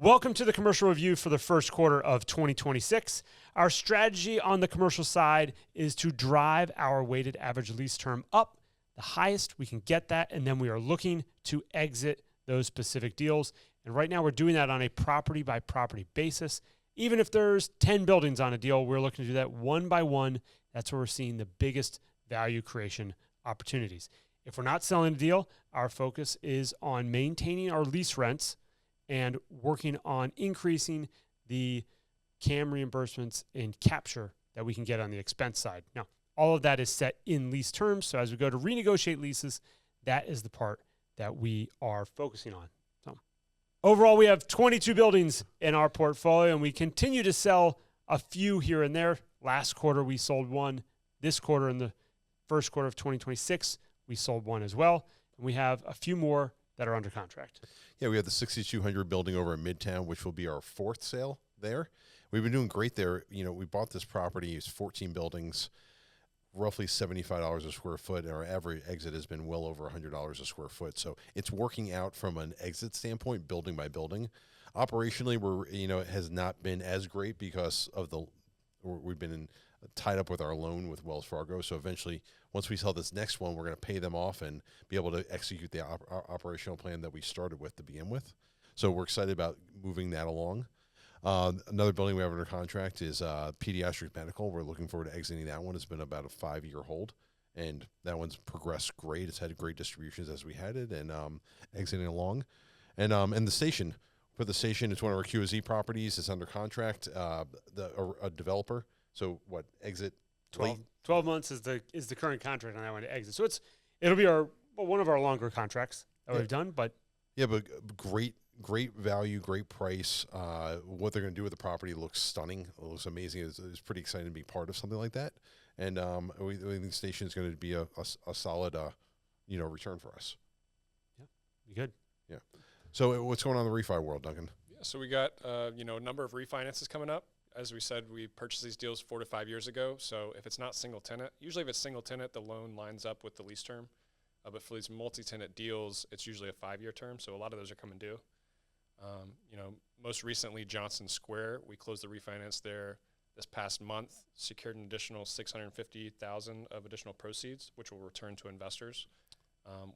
Welcome to the commercial review for the first quarter of 2026. Our strategy on the commercial side is to drive our weighted average lease term up the highest we can get that, and then we are looking to exit those specific deals. And right now we're doing that on a property by property basis. Even if there's 10 buildings on a deal, we're looking to do that one by one. That's where we're seeing the biggest value creation opportunities. If we're not selling a deal, our focus is on maintaining our lease rents and working on increasing the CAM reimbursements and capture that we can get on the expense side. Now, all of that is set in lease terms. So as we go to renegotiate leases, that is the part that we are focusing on. So overall, we have 22 buildings in our portfolio, and we continue to sell a few here and there. Last quarter, we sold one. This quarter, in the first quarter of 2026, we sold one as well. And we have a few more that are under contract. Yeah, we have the 6200 building over in Midtown, which will be our fourth sale there. We've been doing great there. You know, we bought this property. It's 14 buildings, roughly $75 a square foot, and our average exit has been well over $100 a square foot. So it's working out from an exit standpoint, building by building. Operationally, it has not been as great because of we've been tied up with our loan with Wells Fargo. So eventually, once we sell this next one, we're going to pay them off and be able to execute the operational plan that we started with to begin with. So we're excited about moving that along. Another building we have under contract is Pediatric Medical. We're looking forward to exiting that one. It's been about a 5-year hold, and that one's progressed great. It's had great distributions as we had it, and exiting along. And the station, for the station, it's one of our QZ properties. It's under contract. A developer. So what, exit 12 months is the current contract on that one to exit. So it'll be one of our longer contracts that we've done, but great value, great price. What they're going to do with the property looks stunning. It looks amazing. It's pretty exciting to be part of something like that. And we think the station is going to be a solid return for us. Yeah, be good. Yeah. So what's going on in the refi world, Duncan? Yeah, so we got a number of refinances coming up. As we said, we purchased these deals 4 to 5 years ago. So if it's not single tenant, usually if it's single tenant, the loan lines up with the lease term. But for these multi-tenant deals, it's usually a 5-year term. So a lot of those are coming due. Most recently, Johnson Square, we closed the refinance there this past month, secured an additional $650,000 of additional proceeds, which will return to investors.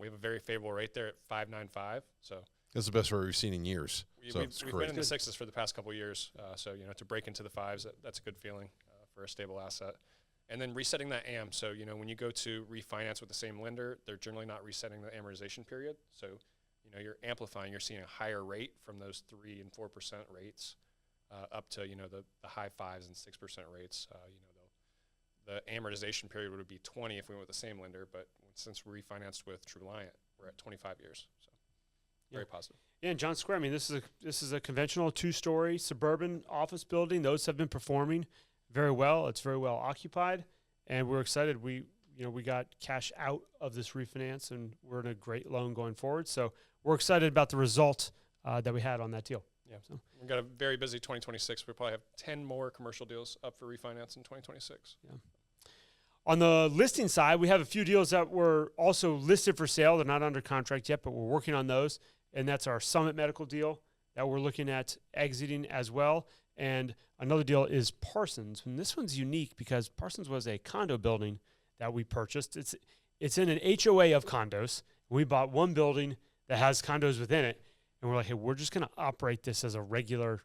We have a very favorable rate there at 5.95. So that's the best rate we've seen in years. We've been in the 6s for the past couple of years. So to break into the 5s, that's a good feeling for a stable asset. And then resetting that AM. So, when you go to refinance with the same lender, they're generally not resetting the amortization period. So, you're amplifying, you're seeing a higher rate from those 3 and 4% rates up to, the high 5s and 6% rates. The amortization period would be 20 if we went with the same lender, but since we refinanced with TrueLiant, we're at 25 years. So very positive. Yeah, and John Square, this is a conventional 2-story suburban office building. Those have been performing very well. It's very well occupied, and we're excited. We got cash out of this refinance, and we're in a great loan going forward. So we're excited about the result that we had on that deal. Yeah, so we've got a very busy 2026. We probably have 10 more commercial deals up for refinance in 2026. Yeah. On the listing side, we have a few deals that were also listed for sale. They're not under contract yet, but we're working on those. And that's our Summit Medical deal that we're looking at exiting as well. And another deal is Parsons. And this one's unique because Parsons was a condo building that we purchased. It's in an HOA of condos. We bought one building that has condos within it. And we're like, hey, we're just going to operate this as a regular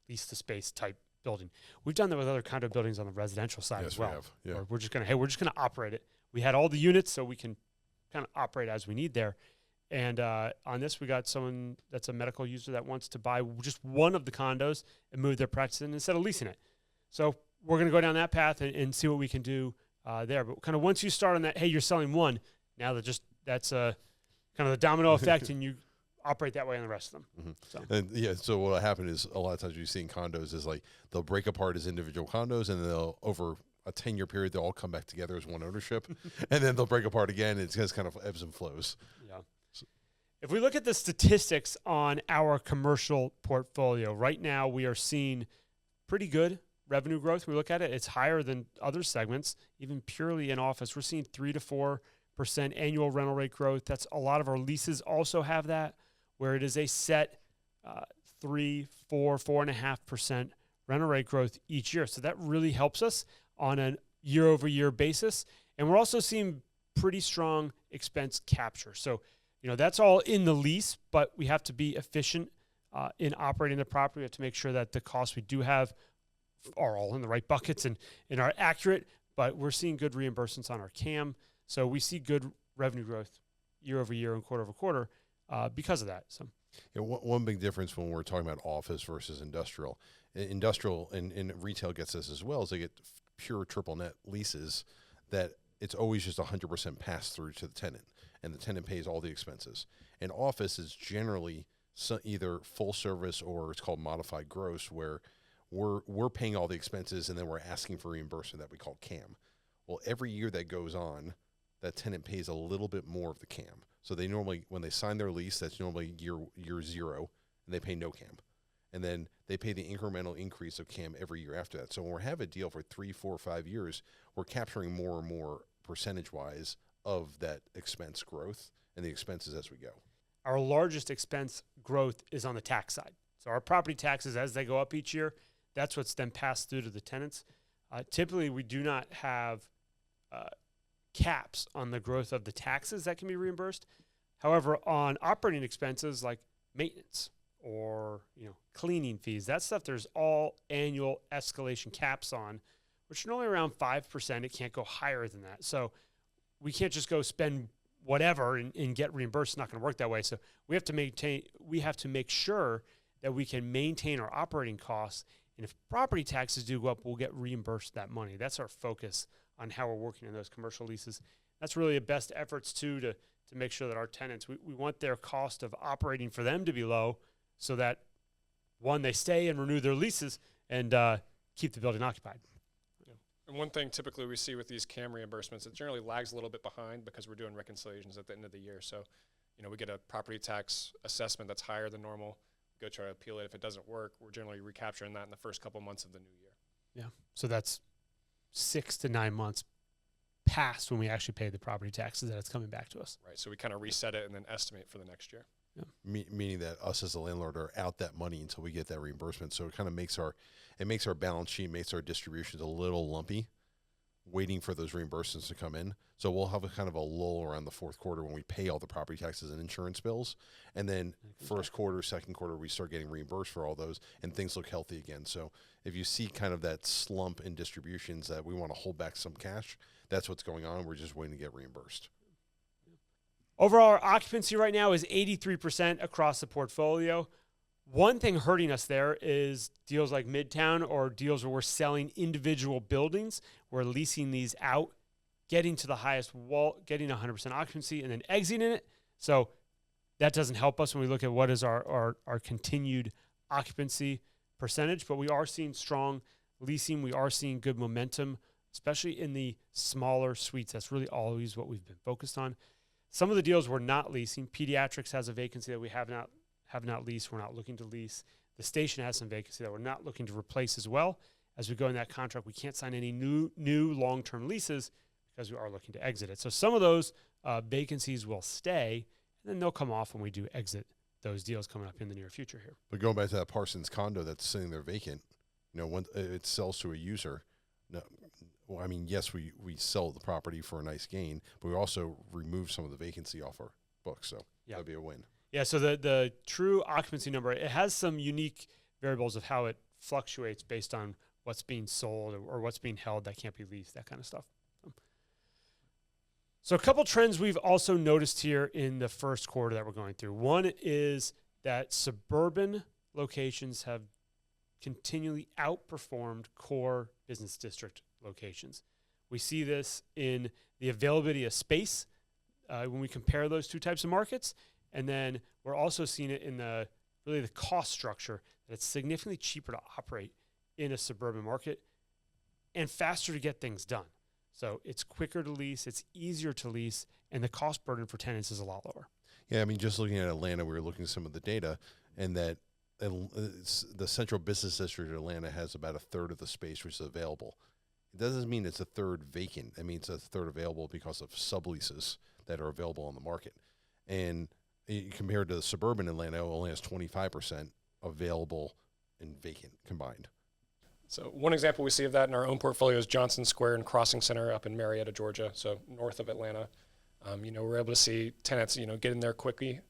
lease to space type building. We've done that with other condo buildings on the residential side as well. We have. Yeah. Or we're just going to operate it. We had all the units so we can kind of operate as we need there. And on this, we got someone that's a medical user that wants to buy just one of the condos and move their practice in instead of leasing it. So we're going to go down that path and see what we can do there. But kind of once you start on that, hey, you're selling one, now that's kind of the domino effect, and you operate that way on the rest of them. Mm-hmm. So what will happen is a lot of times you see in condos is like they'll break apart as individual condos, and they'll over a 10-year period they'll all come back together as one ownership, and then they'll break apart again. It's just kind of ebbs and flows. Yeah. If we look at the statistics on our commercial portfolio, right now we are seeing pretty good revenue growth. We look at it, it's higher than other segments, even purely in office. We're seeing 3 to 4% annual rental rate growth. That's a lot of our leases also have that, where it is a set 3, 4, 4.5% rental rate growth each year. So that really helps us on a year-over-year basis. And we're also seeing pretty strong expense capture. So, that's all in the lease, but we have to be efficient in operating the property. We have to make sure that the costs we do have are all in the right buckets and are accurate, but we're seeing good reimbursements on our CAM. So we see good revenue growth year over year and quarter over quarter because of that. So one big difference when we're talking about office versus industrial, industrial and retail gets this as well, is they get pure triple net leases that it's always just 100% pass through to the tenant, and the tenant pays all the expenses. And office is generally either full service or it's called modified gross, where we're paying all the expenses and then we're asking for reimbursement that we call CAM. Well, every year that goes on, that tenant pays a little bit more of the CAM. So they normally, when they sign their lease, that's normally year zero, and they pay no CAM. And then they pay the incremental increase of CAM every year after that. So when we have a deal for 3, 4, 5 years, we're capturing more and more percentage-wise of that expense growth and the expenses as we go. Our largest expense growth is on the tax side. So our property taxes, as they go up each year, that's what's then passed through to the tenants. Typically, we do not have caps on the growth of the taxes that can be reimbursed. However, on operating expenses like maintenance or cleaning fees, that stuff, there's all annual escalation caps on, which are only around 5%. It can't go higher than that. So we can't just go spend whatever and get reimbursed. It's not going to work that way. So we have to make sure that we can maintain our operating costs. And if property taxes do go up, we'll get reimbursed that money. That's our focus on how we're working in those commercial leases. That's really the best efforts to make sure that our tenants, we want their cost of operating for them to be low so that, one, they stay and renew their leases and keep the building occupied. And one thing typically we see with these CAM reimbursements, it generally lags a little bit behind because we're doing reconciliations at the end of the year. So, we get a property tax assessment that's higher than normal. Go try to appeal it. If it doesn't work, we're generally recapturing that in the first couple months of the new year. Yeah. So that's 6 to 9 months past when we actually pay the property taxes that it's coming back to us. Right. So we kind of reset it and then estimate for the next year. Yeah. Meaning that us as a landlord are out that money until we get that reimbursement. So it kind of makes our balance sheet, makes our distributions a little lumpy, waiting for those reimbursements to come in. So we'll have a kind of a lull around the fourth quarter when we pay all the property taxes and insurance bills. And then first quarter, second quarter, we start getting reimbursed for all those and things look healthy again. So if you see kind of that slump in distributions that we want to hold back some cash, that's what's going on. We're just waiting to get reimbursed. Overall, our occupancy right now is 83% across the portfolio. One thing hurting us there is deals like Midtown or deals where we're selling individual buildings. We're leasing these out, getting to the highest wall, getting 100% occupancy, and then exiting it. So that doesn't help us when we look at what is our continued occupancy percentage. But we are seeing strong leasing. We are seeing good momentum, especially in the smaller suites. That's really always what we've been focused on. Some of the deals we're not leasing. Pediatrics has a vacancy that we have not leased. We're not looking to lease. The station has some vacancy that we're not looking to replace as well. As we go in that contract, we can't sign any new long-term leases because we are looking to exit it. So some of those vacancies will stay, and then they'll come off when we do exit those deals coming up in the near future here. But going back to that Parsons condo that's sitting there vacant, when it sells to a user, no, well, I mean, yes, we sell the property for a nice gain, but we also remove some of the vacancy off our books. So that'd be a win. Yeah, so the true occupancy number, it has some unique variables of how it fluctuates based on what's being sold or what's being held that can't be leased, that kind of stuff. So a couple trends we've also noticed here in the first quarter that we're going through. One is that suburban locations have continually outperformed core business district locations. We see this in the availability of space when we compare those two types of markets. And then we're also seeing it in the cost structure, that it's significantly cheaper to operate in a suburban market and faster to get things done. So it's quicker to lease, it's easier to lease, and the cost burden for tenants is a lot lower. Yeah, I mean, just looking at Atlanta, we were looking at some of the data, and that the central business district of Atlanta has about a third of the space which is available. It doesn't mean it's a third vacant. I mean, it's a third available because of subleases that are available on the market. And compared to the suburban Atlanta, only has 25%, available and vacant combined. So one example we see of that in our own portfolio is Johnson Square and Crossing Center up in Marietta, Georgia, so north of Atlanta. We're able to see tenants, get in there quickly.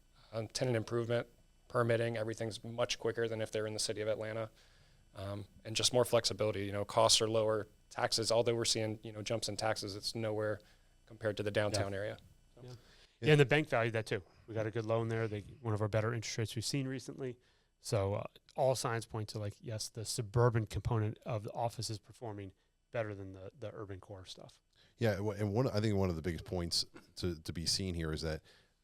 Tenant improvement, permitting, everything's much quicker than if they're in the city of Atlanta. And just more flexibility. Costs are lower. Taxes, although we're seeing, jumps in taxes, it's nowhere compared to the downtown area. So. Yeah, and the bank valued that too. We got a good loan there. One of our better interest rates we've seen recently. So all signs point to yes, the suburban component of the office is performing better than the urban core stuff. Yeah, and I think one of the biggest points to be seen here is that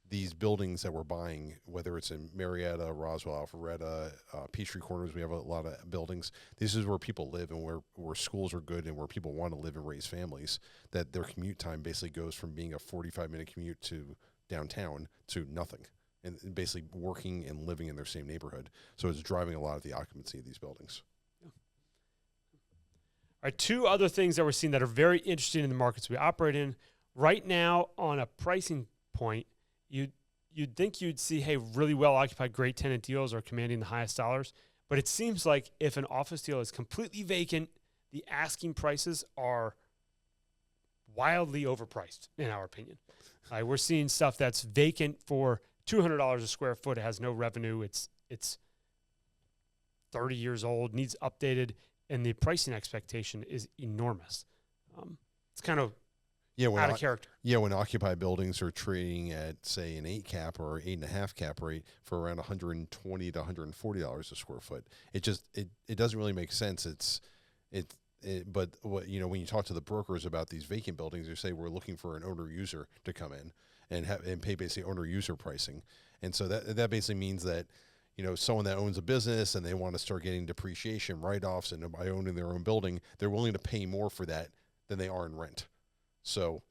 these buildings that we're buying, whether it's in Marietta, Roswell, Alpharetta, Peachtree Corners, we have a lot of buildings. This is where people live and where schools are good and where people want to live and raise families, that their commute time basically goes from being a 45-minute commute to downtown to nothing. And basically working and living in their same neighborhood. So it's driving a lot of the occupancy of these buildings. Yeah. All right, two other things that we're seeing that are very interesting in the markets we operate in. Right now, on a pricing point, you'd think you'd see, hey, really well-occupied, great tenant deals are commanding the highest dollars. But it seems like if an office deal is completely vacant, the asking prices are wildly overpriced, in our opinion. We're seeing stuff that's vacant for $200 a square foot. It has no revenue. It's 30 years old, needs updated, and the pricing expectation is enormous. It's kind of out of character. Yeah, when occupied buildings are trading at, say, an 8 cap or 8.5 cap rate for around $120 to $140 a square foot, it doesn't really make sense. But when you talk to the brokers about these vacant buildings, they say we're looking for an owner user to come in and pay basically owner user pricing. And so that basically means that, someone that owns a business and they want to start getting depreciation write-offs, and by owning their own building, they're willing to pay more for that than they are in rent. So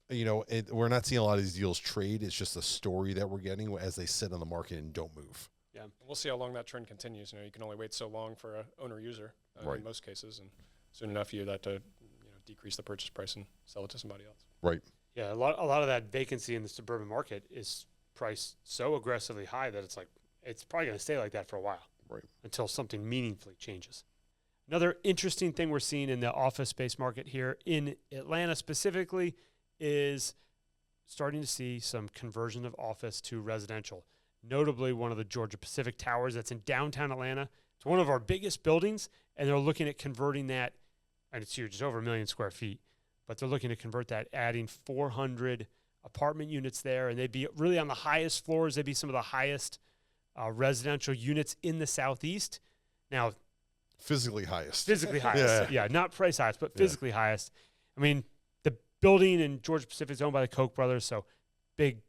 we're not seeing a lot of these deals trade. It's just a story that we're getting as they sit on the market and don't move. Yeah, we'll see how long that trend continues. You can only wait so long for an owner user right. in most cases, and soon enough you have to decrease the purchase price and sell it to somebody else. Right. Yeah, a lot of that vacancy in the suburban market is priced so aggressively high that it's probably going to stay like that for a while, right? Until something meaningfully changes. Another interesting thing we're seeing in the office space market here in Atlanta specifically is starting to see some conversion of office to residential. Notably, one of the Georgia Pacific Towers that's in downtown Atlanta. It's one of our biggest buildings, and they're looking at converting that, and it's huge, it's over 1 million square feet, but they're looking to convert that, adding 400 apartment units there, and they'd be really on the highest floors. They'd be some of the highest residential units in the Southeast. Now, physically highest. Yeah, not price highest, but physically highest. I mean, the building in Georgia Pacific is owned by the Koch brothers, so big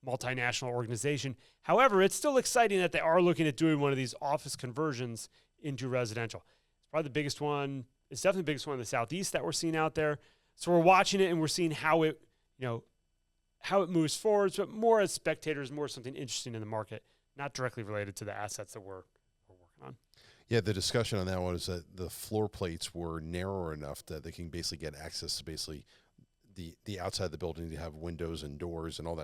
multinational organization. However, it's still exciting that they are looking at doing one of these office conversions into residential. It's probably the biggest one. It's definitely the biggest one in the Southeast that we're seeing out there. So we're watching it and we're seeing how it moves forward, but more as spectators, more something interesting in the market, not directly related to the assets that we're working on. Yeah, the discussion on that one is that the floor plates were narrow enough that they can basically get access to basically the outside of the building to have windows and doors and all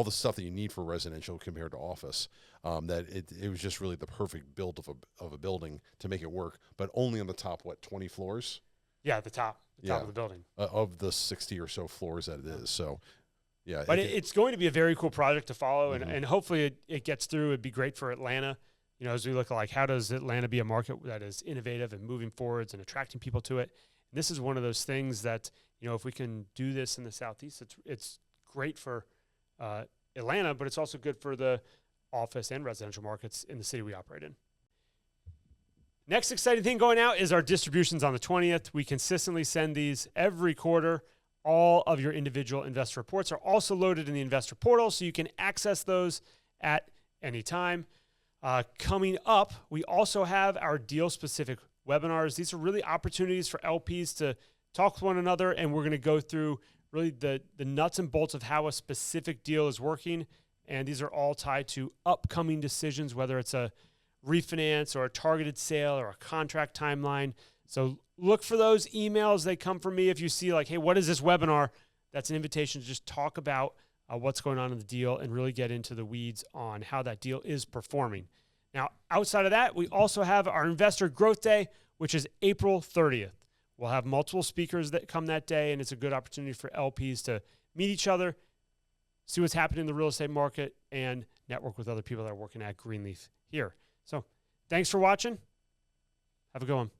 the stuff that you need for residential compared to office. That it was just really the perfect build of a building to make it work, but only on the top, 20 floors? Yeah, the top of the building. Of the 60 or so floors that it is. So, yeah. But it's going to be a very cool project to follow, and hopefully it gets through. It'd be great for Atlanta. As we look at how does Atlanta be a market that is innovative and moving forwards and attracting people to it. And this is one of those things that, if we can do this in the Southeast, it's great for Atlanta, but it's also good for the office and residential markets in the city we operate in. Next exciting thing going out is our distributions on the 20th. We consistently send these every quarter. All of your individual investor reports are also loaded in the investor portal, so you can access those at any time. Coming up, we also have our deal-specific webinars. These are really opportunities for LPs to talk with one another, and we're going to go through really the nuts and bolts of how a specific deal is working, and these are all tied to upcoming decisions, whether it's a refinance or a targeted sale or a contract timeline. So look for those emails. They come from me. If you see hey, what is this webinar? That's an invitation to just talk about what's going on in the deal and really get into the weeds on how that deal is performing. Now, outside of that, we also have our Investor Growth Day, which is April 30th. We'll have multiple speakers that come that day, and it's a good opportunity for LPs to meet each other, see what's happening in the real estate market, and network with other people that are working at Greenleaf here. So thanks for watching. Have a good one.